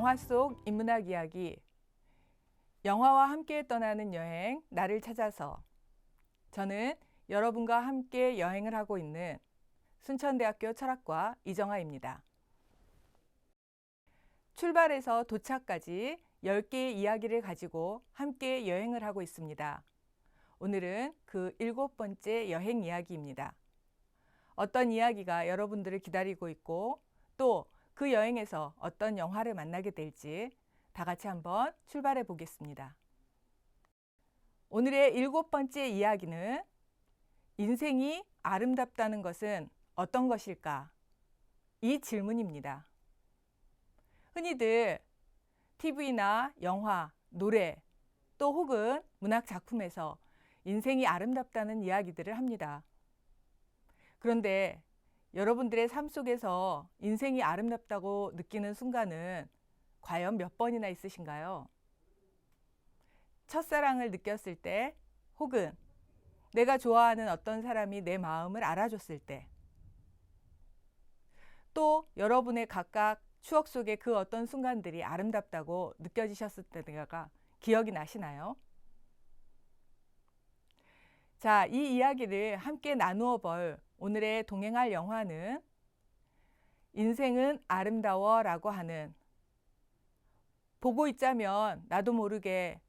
영화 속 인문학 이야기, 영화와 함께 떠나는 여행, 나를 찾아서. 저는 여러분과 함께 여행을 하고 있는 순천대학교 철학과 이정아입니다. 출발해서 도착까지 10개의 이야기를 가지고 함께 여행을 하고 있습니다. 오늘은 그 7번째 여행 이야기입니다. 어떤 이야기가 여러분들을 기다리고 있고 또 그 여행에서 어떤 영화를 만나게 될지 다 같이 한번 출발해 보겠습니다. 오늘의 7번째 이야기는 인생이 아름답다는 것은 어떤 것일까? 이 질문입니다. 흔히들 TV나 영화, 노래 또 혹은 문학 작품에서 인생이 아름답다는 이야기들을 합니다. 그런데 여러분들의 삶 속에서 인생이 아름답다고 느끼는 순간은 과연 몇 번이나 있으신가요? 첫사랑을 느꼈을 때, 혹은 내가 좋아하는 어떤 사람이 내 마음을 알아줬을 때, 또 여러분의 각각 추억 속에 그 어떤 순간들이 아름답다고 느껴지셨을 때가 기억이 나시나요? 자, 이 이야기를 함께 나누어 볼 오늘의 동행할 영화는 인생은 아름다워 라고 하는, 보고 있자면 나도 모르게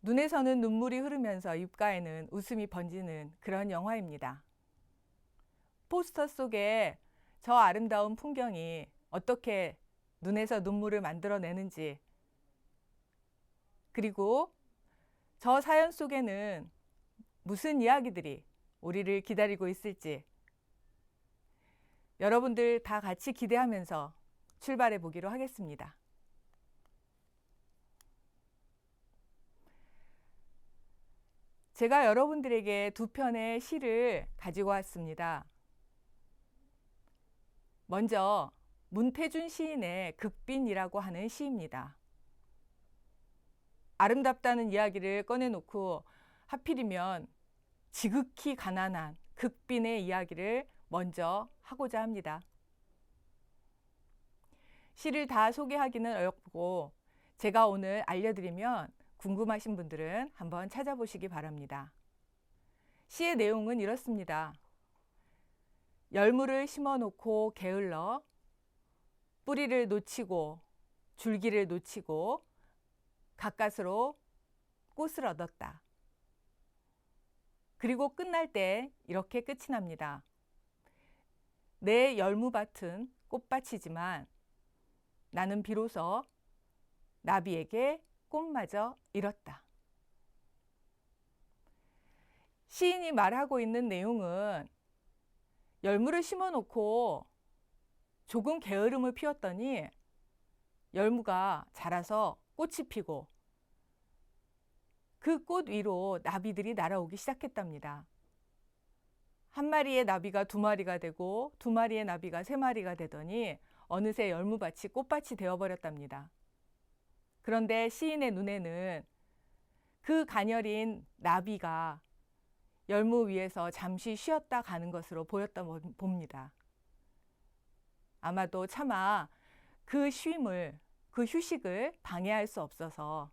눈에서는 눈물이 흐르면서 입가에는 웃음이 번지는 그런 영화입니다. 포스터 속에 저 아름다운 풍경이 어떻게 눈에서 눈물을 만들어내는지, 그리고 저 사연 속에는 무슨 이야기들이 우리를 기다리고 있을지 여러분들 다 같이 기대하면서 출발해 보기로 하겠습니다. 제가 여러분들에게 두 편의 시를 가지고 왔습니다. 먼저 문태준 시인의 극빈이라고 하는 시입니다. 아름답다는 이야기를 꺼내놓고 하필이면 지극히 가난한 극빈의 이야기를 먼저 하고자 합니다. 시를 다 소개하기는 어렵고 제가 오늘 알려드리면 궁금하신 분들은 한번 찾아보시기 바랍니다. 시의 내용은 이렇습니다. 열무를 심어놓고 게을러 뿌리를 놓치고 줄기를 놓치고 가까스로 꽃을 얻었다. 그리고 끝날 때 이렇게 끝이 납니다. 내 열무밭은 꽃밭이지만 나는 비로소 나비에게 꽃마저 잃었다. 시인이 말하고 있는 내용은 열무를 심어놓고 조금 게으름을 피웠더니 열무가 자라서 꽃이 피고 그 꽃 위로 나비들이 날아오기 시작했답니다. 한 마리의 나비가 두 마리가 되고 두 마리의 나비가 세 마리가 되더니 어느새 열무밭이 꽃밭이 되어버렸답니다. 그런데 시인의 눈에는 그 가녀린 나비가 열무 위에서 잠시 쉬었다 가는 것으로 보였다 봅니다. 아마도 차마 그 쉼을, 그 휴식을 방해할 수 없어서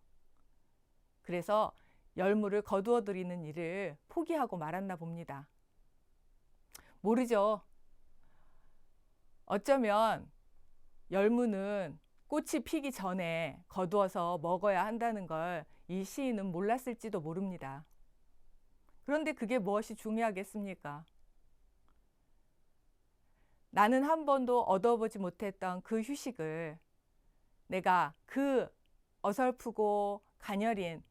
그래서 열무를 거두어 들이는 일을 포기하고 말았나 봅니다. 모르죠. 어쩌면 열무는 꽃이 피기 전에 거두어서 먹어야 한다는 걸 이 시인은 몰랐을지도 모릅니다. 그런데 그게 무엇이 중요하겠습니까? 나는 한 번도 얻어보지 못했던 그 휴식을 내가 그 어설프고 가녀린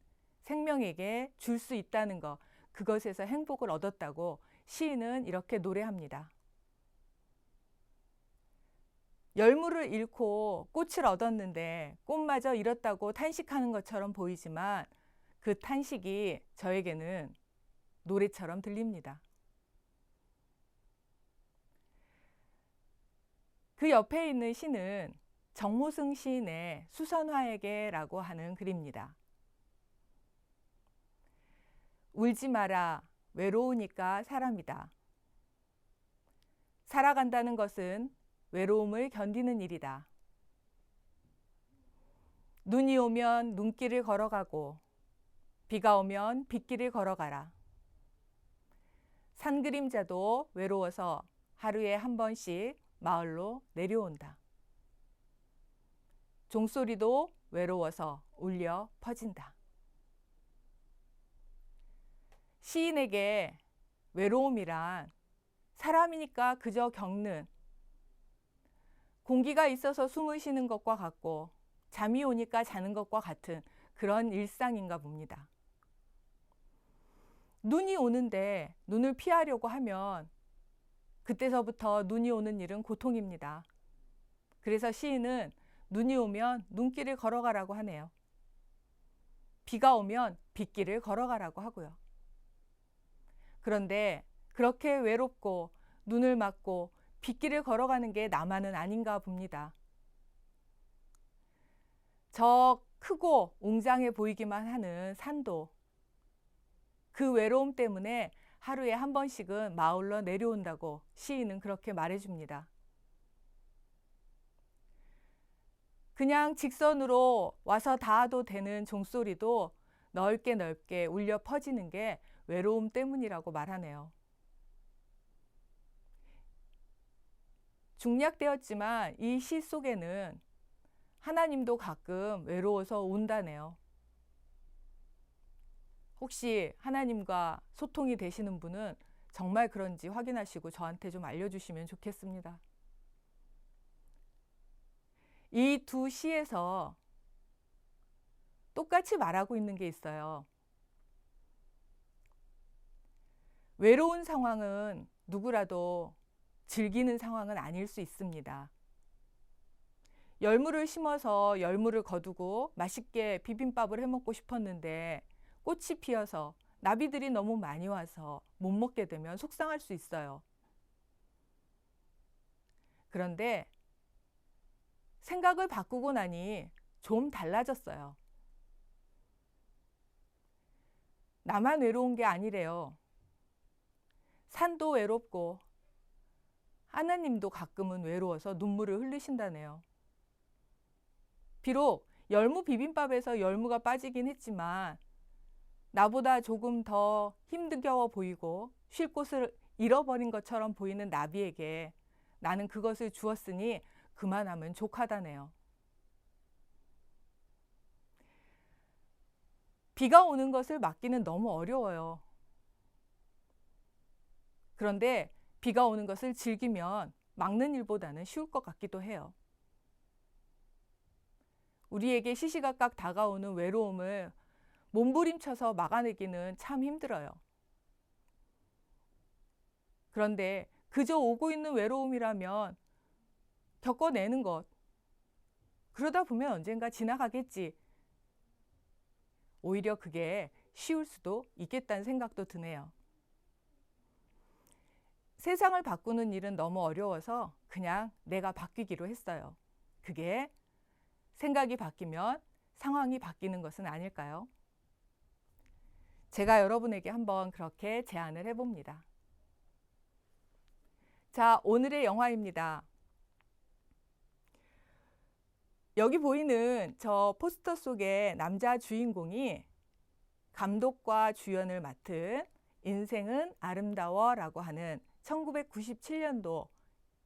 생명에게 줄 수 있다는 것, 그것에서 행복을 얻었다고 시인은 이렇게 노래합니다. 열무를 잃고 꽃을 얻었는데 꽃마저 잃었다고 탄식하는 것처럼 보이지만 그 탄식이 저에게는 노래처럼 들립니다. 그 옆에 있는 시는 정모승 시인의 수선화에게라고 하는 글입니다. 울지 마라, 외로우니까 사람이다. 살아간다는 것은 외로움을 견디는 일이다. 눈이 오면 눈길을 걸어가고 비가 오면 빗길을 걸어가라. 산 그림자도 외로워서 하루에 한 번씩 마을로 내려온다. 종소리도 외로워서 울려 퍼진다. 시인에게 외로움이란 사람이니까 그저 겪는, 공기가 있어서 숨을 쉬는 것과 같고 잠이 오니까 자는 것과 같은 그런 일상인가 봅니다. 눈이 오는데 눈을 피하려고 하면 그때서부터 눈이 오는 일은 고통입니다. 그래서 시인은 눈이 오면 눈길을 걸어가라고 하네요. 비가 오면 빗길을 걸어가라고 하고요. 그런데 그렇게 외롭고 눈을 맞고 빗길을 걸어가는 게 나만은 아닌가 봅니다. 저 크고 웅장해 보이기만 하는 산도 그 외로움 때문에 하루에 한 번씩은 마을로 내려온다고 시인은 그렇게 말해줍니다. 그냥 직선으로 와서 닿아도 되는 종소리도 넓게 넓게 울려 퍼지는 게 외로움 때문이라고 말하네요. 중략되었지만 이 시 속에는 하나님도 가끔 외로워서 운다네요. 혹시 하나님과 소통이 되시는 분은 정말 그런지 확인하시고 저한테 좀 알려주시면 좋겠습니다. 이 두 시에서 똑같이 말하고 있는 게 있어요. 외로운 상황은 누구라도 즐기는 상황은 아닐 수 있습니다. 열무를 심어서 열무를 거두고 맛있게 비빔밥을 해먹고 싶었는데 꽃이 피어서 나비들이 너무 많이 와서 못 먹게 되면 속상할 수 있어요. 그런데 생각을 바꾸고 나니 좀 달라졌어요. 나만 외로운 게 아니래요. 산도 외롭고 하나님도 가끔은 외로워서 눈물을 흘리신다네요. 비록 열무 비빔밥에서 열무가 빠지긴 했지만 나보다 조금 더 힘겨워 보이고 쉴 곳을 잃어버린 것처럼 보이는 나비에게 나는 그것을 주었으니 그만하면 족하다네요. 비가 오는 것을 막기는 너무 어려워요. 그런데 비가 오는 것을 즐기면 막는 일보다는 쉬울 것 같기도 해요. 우리에게 시시각각 다가오는 외로움을 몸부림쳐서 막아내기는 참 힘들어요. 그런데 그저 오고 있는 외로움이라면 겪어내는 것, 그러다 보면 언젠가 지나가겠지. 오히려 그게 쉬울 수도 있겠다는 생각도 드네요. 세상을 바꾸는 일은 너무 어려워서 그냥 내가 바뀌기로 했어요. 그게 생각이 바뀌면 상황이 바뀌는 것은 아닐까요? 제가 여러분에게 한번 그렇게 제안을 해봅니다. 자, 오늘의 영화입니다. 여기 보이는 저 포스터 속의 남자 주인공이 감독과 주연을 맡은 인생은 아름다워라고 하는 1997년도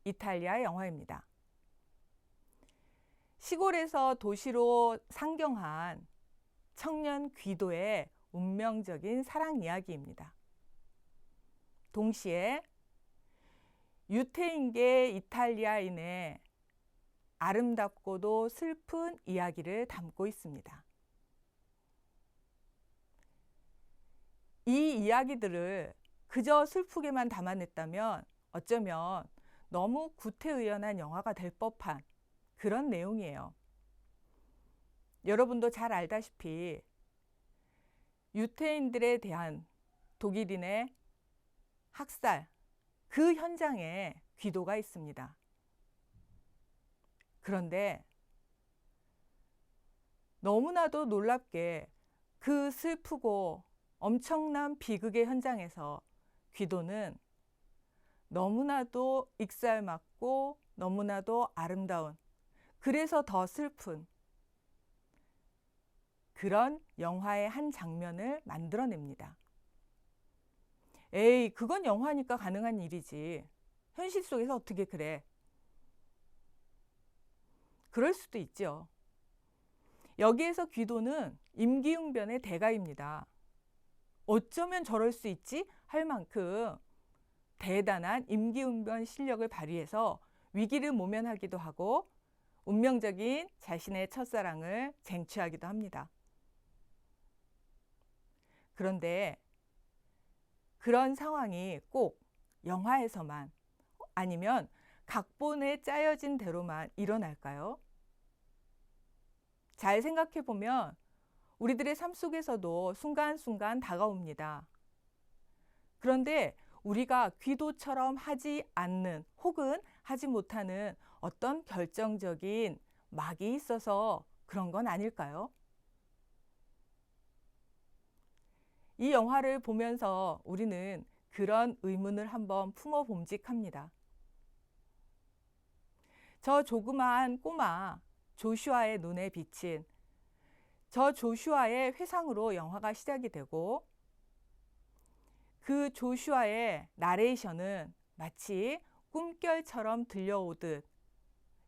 이탈리아 영화입니다. 시골에서 도시로 상경한 청년 귀도의 운명적인 사랑 이야기입니다. 동시에 유태인계 이탈리아인의 아름답고도 슬픈 이야기를 담고 있습니다. 이 이야기들을 그저 슬프게만 담아냈다면 어쩌면 너무 구태의연한 영화가 될 법한 그런 내용이에요. 여러분도 잘 알다시피 유태인들에 대한 독일인의 학살, 그 현장에 귀도가 있습니다. 그런데 너무나도 놀랍게 그 슬프고 엄청난 비극의 현장에서 귀도는 너무나도 익살맞고 너무나도 아름다운, 그래서 더 슬픈 그런 영화의 한 장면을 만들어냅니다. 에이, 그건 영화니까 가능한 일이지. 현실 속에서 어떻게 그래? 그럴 수도 있죠. 여기에서 귀도는 임기응변의 대가입니다. 어쩌면 저럴 수 있지? 할 만큼 대단한 임기응변 실력을 발휘해서 위기를 모면하기도 하고 운명적인 자신의 첫사랑을 쟁취하기도 합니다. 그런데 그런 상황이 꼭 영화에서만 아니면 각본에 짜여진 대로만 일어날까요? 잘 생각해 보면 우리들의 삶 속에서도 순간순간 다가옵니다. 그런데 우리가 귀도처럼 하지 않는 혹은 하지 못하는 어떤 결정적인 막이 있어서 그런 건 아닐까요? 이 영화를 보면서 우리는 그런 의문을 한번 품어봄직합니다. 저 조그마한 꼬마 조슈아의 눈에 비친 저 조슈아의 회상으로 영화가 시작이 되고 그 조슈아의 나레이션은 마치 꿈결처럼 들려오듯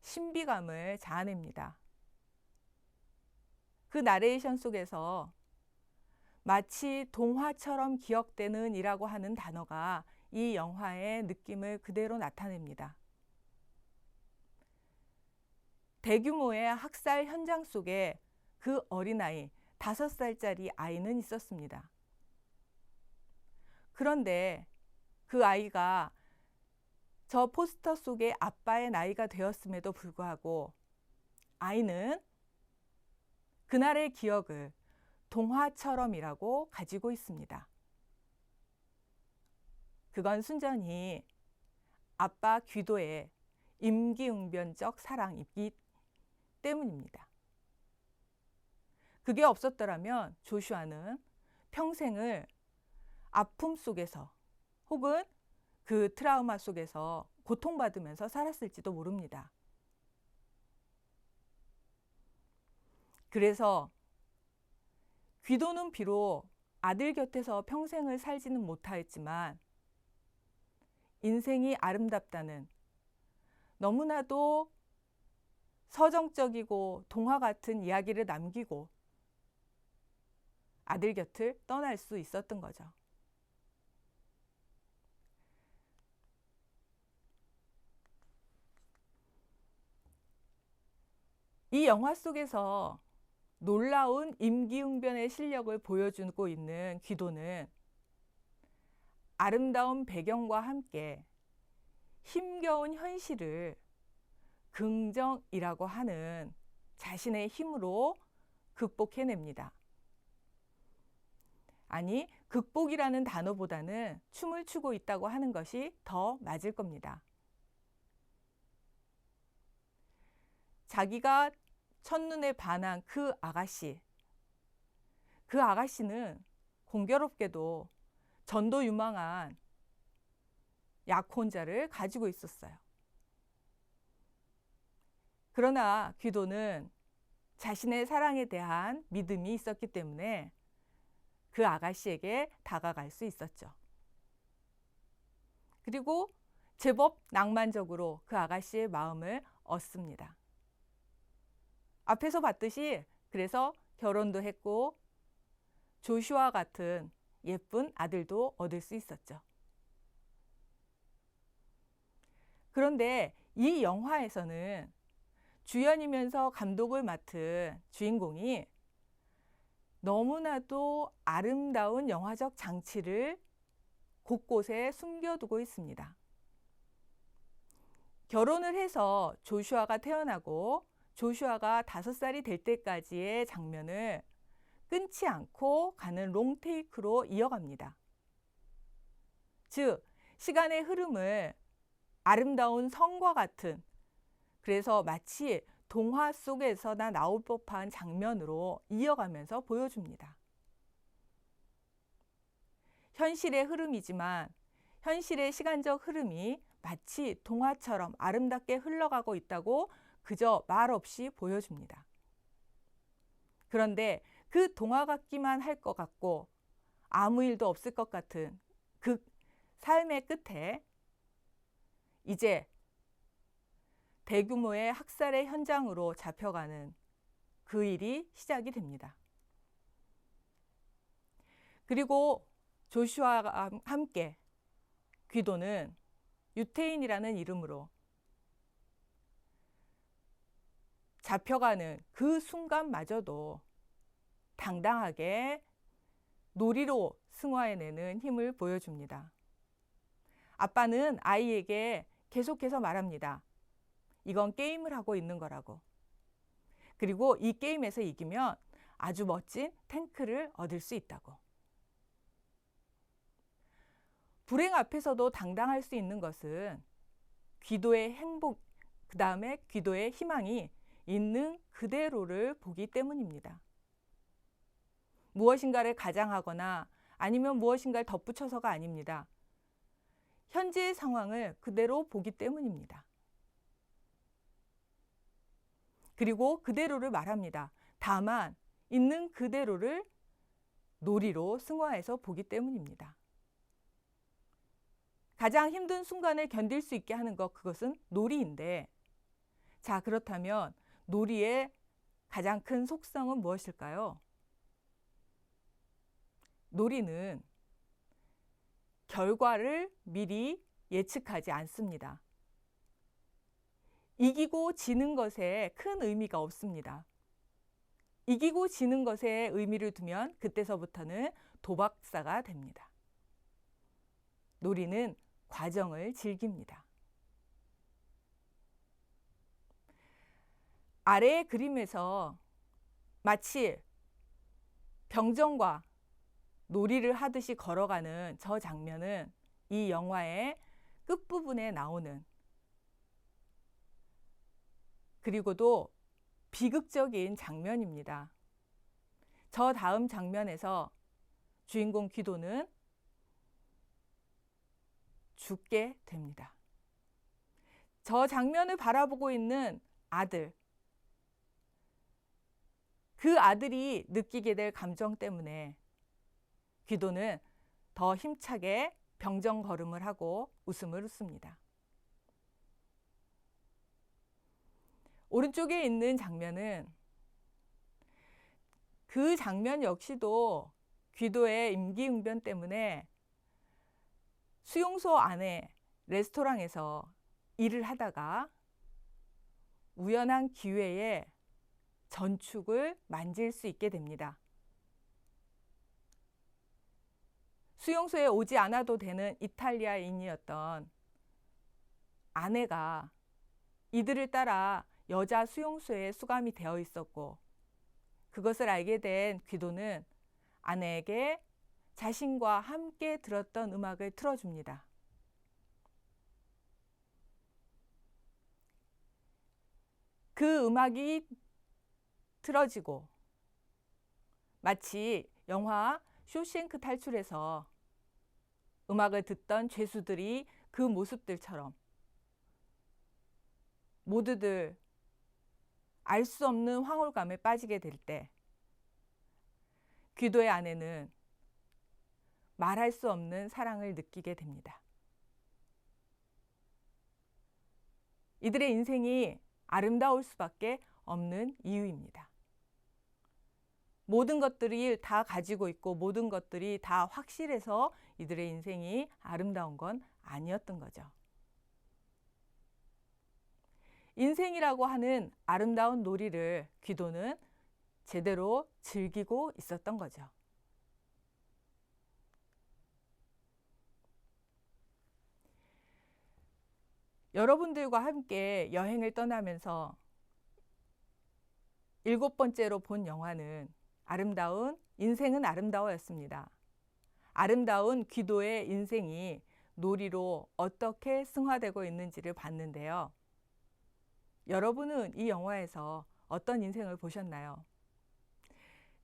신비감을 자아냅니다. 그 나레이션 속에서 마치 동화처럼 기억되는 이라고 하는 단어가 이 영화의 느낌을 그대로 나타냅니다. 대규모의 학살 현장 속에 그 어린아이, 5살짜리 아이는 있었습니다. 그런데 그 아이가 저 포스터 속의 아빠의 나이가 되었음에도 불구하고 아이는 그날의 기억을 동화처럼이라고 가지고 있습니다. 그건 순전히 아빠 귀도의 임기응변적 사랑이기 때문입니다. 그게 없었더라면 조슈아는 평생을 아픔 속에서 혹은 그 트라우마 속에서 고통받으면서 살았을지도 모릅니다. 그래서 귀도는 비록 아들 곁에서 평생을 살지는 못하였지만 인생이 아름답다는 너무나도 서정적이고 동화 같은 이야기를 남기고 아들 곁을 떠날 수 있었던 거죠. 이 영화 속에서 놀라운 임기응변의 실력을 보여주고 있는 귀도는 아름다운 배경과 함께 힘겨운 현실을 긍정이라고 하는 자신의 힘으로 극복해냅니다. 아니, 극복이라는 단어보다는 춤을 추고 있다고 하는 것이 더 맞을 겁니다. 자기가 첫눈에 반한 그 아가씨는 공교롭게도 전도 유망한 약혼자를 가지고 있었어요. 그러나 귀도는 자신의 사랑에 대한 믿음이 있었기 때문에 그 아가씨에게 다가갈 수 있었죠. 그리고 제법 낭만적으로 그 아가씨의 마음을 얻습니다. 앞에서 봤듯이 그래서 결혼도 했고 조슈아 같은 예쁜 아들도 얻을 수 있었죠. 그런데 이 영화에서는 주연이면서 감독을 맡은 주인공이 너무나도 아름다운 영화적 장치를 곳곳에 숨겨두고 있습니다. 결혼을 해서 조슈아가 태어나고 조슈아가 5살이 될 때까지의 장면을 끊지 않고 가는 롱테이크로 이어갑니다. 즉, 시간의 흐름을 아름다운 성과 같은, 그래서 마치 동화 속에서나 나올 법한 장면으로 이어가면서 보여줍니다. 현실의 흐름이지만 현실의 시간적 흐름이 마치 동화처럼 아름답게 흘러가고 있다고 그저 말 없이 보여줍니다. 그런데 그 동화 같기만 할 것 같고 아무 일도 없을 것 같은 그 삶의 끝에 이제 대규모의 학살의 현장으로 잡혀가는 그 일이 시작이 됩니다. 그리고 조슈아와 함께 귀도는 유태인이라는 이름으로 잡혀가는 그 순간마저도 당당하게 놀이로 승화해내는 힘을 보여줍니다. 아빠는 아이에게 계속해서 말합니다. 이건 게임을 하고 있는 거라고. 그리고 이 게임에서 이기면 아주 멋진 탱크를 얻을 수 있다고. 불행 앞에서도 당당할 수 있는 것은 귀도의 행복, 그 다음에 귀도의 희망이 있는 그대로를 보기 때문입니다. 무엇인가를 가장하거나 아니면 무엇인가를 덧붙여서가 아닙니다. 현재의 상황을 그대로 보기 때문입니다. 그리고 그대로를 말합니다. 다만 있는 그대로를 놀이로 승화해서 보기 때문입니다. 가장 힘든 순간을 견딜 수 있게 하는 것, 그것은 놀이인데, 자, 그렇다면 놀이의 가장 큰 속성은 무엇일까요? 놀이는 결과를 미리 예측하지 않습니다. 이기고 지는 것에 큰 의미가 없습니다. 이기고 지는 것에 의미를 두면 그때서부터는 도박사가 됩니다. 놀이는 과정을 즐깁니다. 아래의 그림에서 마치 병정과 놀이를 하듯이 걸어가는 저 장면은 이 영화의 끝부분에 나오는, 그리고도 비극적인 장면입니다. 저 다음 장면에서 주인공 귀도는 죽게 됩니다. 저 장면을 바라보고 있는 아들, 그 아들이 느끼게 될 감정 때문에 귀도는 더 힘차게 병정 걸음을 하고 웃음을 웃습니다. 오른쪽에 있는 장면은 그 장면 역시도 귀도의 임기응변 때문에 수용소 안에 레스토랑에서 일을 하다가 우연한 기회에 전축을 만질 수 있게 됩니다. 수용소에 오지 않아도 되는 이탈리아인이었던 아내가 이들을 따라 여자 수용소에 수감이 되어 있었고, 그것을 알게 된 귀도는 아내에게 자신과 함께 들었던 음악을 틀어줍니다. 그 음악이 틀어지고 마치 영화 쇼생크 탈출에서 음악을 듣던 죄수들이 그 모습들처럼 모두들 알 수 없는 황홀감에 빠지게 될 때 귀도의 아내는 말할 수 없는 사랑을 느끼게 됩니다. 이들의 인생이 아름다울 수밖에 없는 이유입니다. 모든 것들이 다 가지고 있고 모든 것들이 다 확실해서 이들의 인생이 아름다운 건 아니었던 거죠. 인생이라고 하는 아름다운 놀이를 귀도는 제대로 즐기고 있었던 거죠. 여러분들과 함께 여행을 떠나면서 7번째로 본 영화는 아름다운 인생은 아름다워였습니다. 아름다운 귀도의 인생이 놀이로 어떻게 승화되고 있는지를 봤는데요. 여러분은 이 영화에서 어떤 인생을 보셨나요?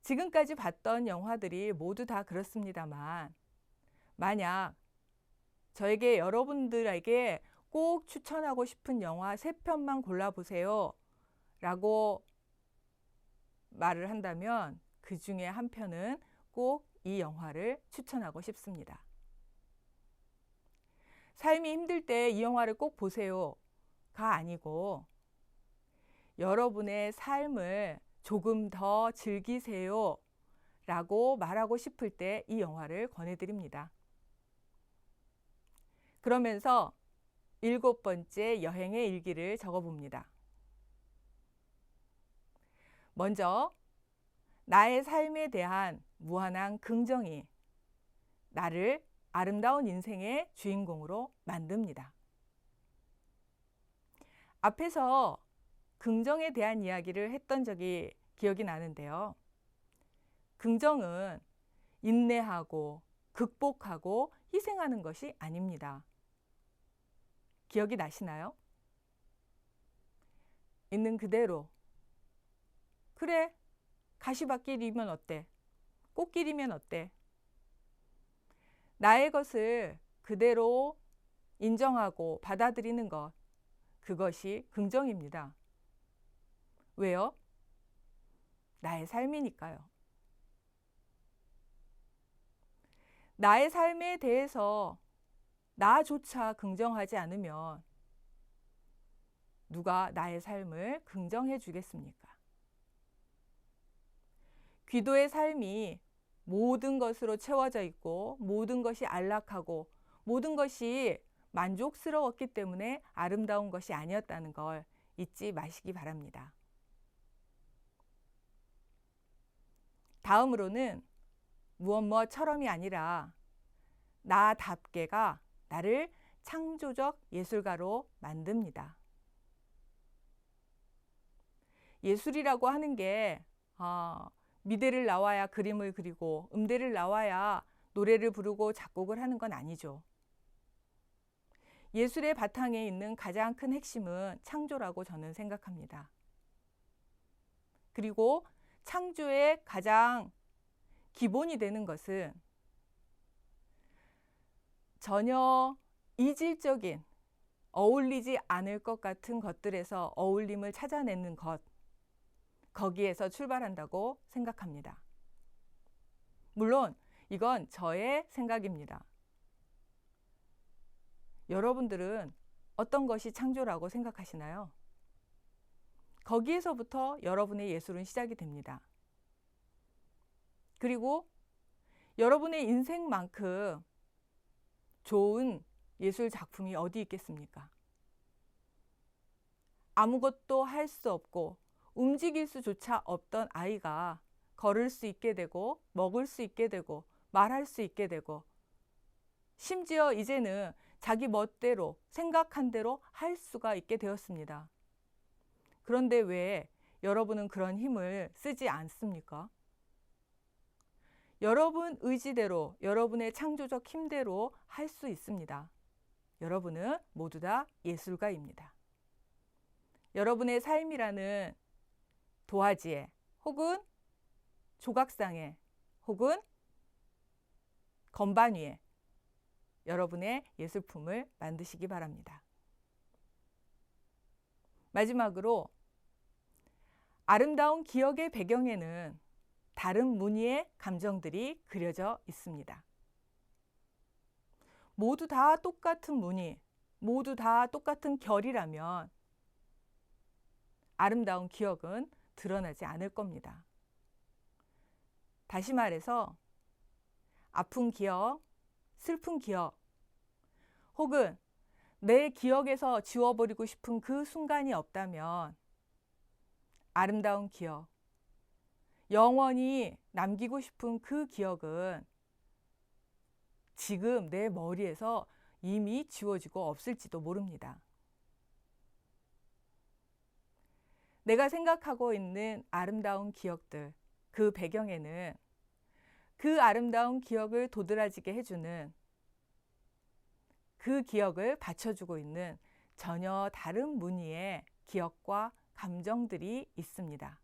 지금까지 봤던 영화들이 모두 다 그렇습니다만, 만약 저에게 여러분들에게 꼭 추천하고 싶은 영화 3편만 골라보세요 라고 말을 한다면 그 중에 한 편은 꼭 이 영화를 추천하고 싶습니다. 삶이 힘들 때 이 영화를 꼭 보세요가 아니고 여러분의 삶을 조금 더 즐기세요 라고 말하고 싶을 때 이 영화를 권해드립니다. 그러면서 7번째 여행의 일기를 적어봅니다. 먼저 나의 삶에 대한 무한한 긍정이 나를 아름다운 인생의 주인공으로 만듭니다. 앞에서 긍정에 대한 이야기를 했던 적이 기억이 나는데요. 긍정은 인내하고 극복하고 희생하는 것이 아닙니다. 기억이 나시나요? 있는 그대로. 그래, 가시밭길이면 어때? 꽃길이면 어때? 나의 것을 그대로 인정하고 받아들이는 것, 그것이 긍정입니다. 왜요? 나의 삶이니까요. 나의 삶에 대해서 나조차 긍정하지 않으면 누가 나의 삶을 긍정해 주겠습니까? 귀도의 삶이 모든 것으로 채워져 있고 모든 것이 안락하고 모든 것이 만족스러웠기 때문에 아름다운 것이 아니었다는 걸 잊지 마시기 바랍니다. 다음으로는 무엇처럼이 아니라 나답게가 나를 창조적 예술가로 만듭니다. 예술이라고 하는 게 미대를 나와야 그림을 그리고 음대를 나와야 노래를 부르고 작곡을 하는 건 아니죠. 예술의 바탕에 있는 가장 큰 핵심은 창조라고 저는 생각합니다. 그리고 창조의 가장 기본이 되는 것은 전혀 이질적인 어울리지 않을 것 같은 것들에서 어울림을 찾아내는 것, 거기에서 출발한다고 생각합니다. 물론 이건 저의 생각입니다. 여러분들은 어떤 것이 창조라고 생각하시나요? 거기에서부터 여러분의 예술은 시작이 됩니다. 그리고 여러분의 인생만큼 좋은 예술 작품이 어디 있겠습니까? 아무것도 할 수 없고 움직일 수조차 없던 아이가 걸을 수 있게 되고 먹을 수 있게 되고 말할 수 있게 되고 심지어 이제는 자기 멋대로 생각한 대로 할 수가 있게 되었습니다. 그런데 왜 여러분은 그런 힘을 쓰지 않습니까? 여러분 의지대로 여러분의 창조적 힘대로 할 수 있습니다. 여러분은 모두 다 예술가입니다. 여러분의 삶이라는 도화지에 혹은 조각상에 혹은 건반 위에 여러분의 예술품을 만드시기 바랍니다. 마지막으로 아름다운 기억의 배경에는 다른 무늬의 감정들이 그려져 있습니다. 모두 다 똑같은 무늬, 모두 다 똑같은 결이라면 아름다운 기억은 드러나지 않을 겁니다. 다시 말해서 아픈 기억, 슬픈 기억, 혹은 내 기억에서 지워버리고 싶은 그 순간이 없다면 아름다운 기억, 영원히 남기고 싶은 그 기억은 지금 내 머리에서 이미 지워지고 없을지도 모릅니다. 내가 생각하고 있는 아름다운 기억들, 그 배경에는 그 아름다운 기억을 도드라지게 해주는 그 기억을 받쳐주고 있는 전혀 다른 무늬의 기억과 감정들이 있습니다.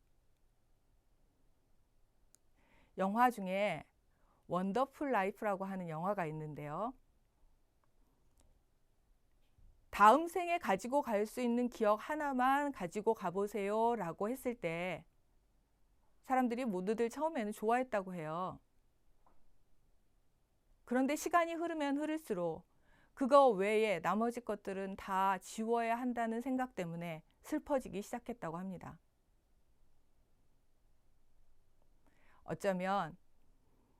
영화 중에 원더풀 라이프라고 하는 영화가 있는데요. 다음 생에 가지고 갈 수 있는 기억 하나만 가지고 가보세요 라고 했을 때 사람들이 모두들 처음에는 좋아했다고 해요. 그런데 시간이 흐르면 흐를수록 그거 외에 나머지 것들은 다 지워야 한다는 생각 때문에 슬퍼지기 시작했다고 합니다. 어쩌면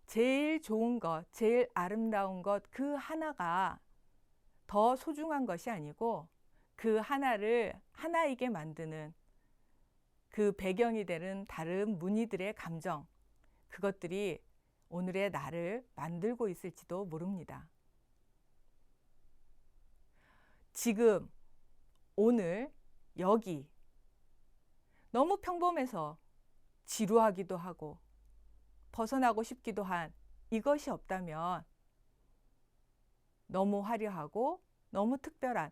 제일 좋은 것, 제일 아름다운 것 그 하나가 더 소중한 것이 아니고 그 하나를 하나이게 만드는 그 배경이 되는 다른 무늬들의 감정, 그것들이 오늘의 나를 만들고 있을지도 모릅니다. 지금, 오늘, 여기 너무 평범해서 지루하기도 하고 벗어나고 싶기도 한 이것이 없다면 너무 화려하고 너무 특별한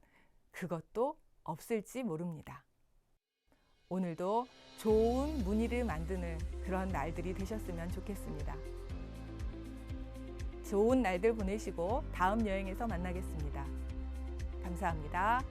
그것도 없을지 모릅니다. 오늘도 좋은 무늬를 만드는 그런 날들이 되셨으면 좋겠습니다. 좋은 날들 보내시고 다음 여행에서 만나겠습니다. 감사합니다.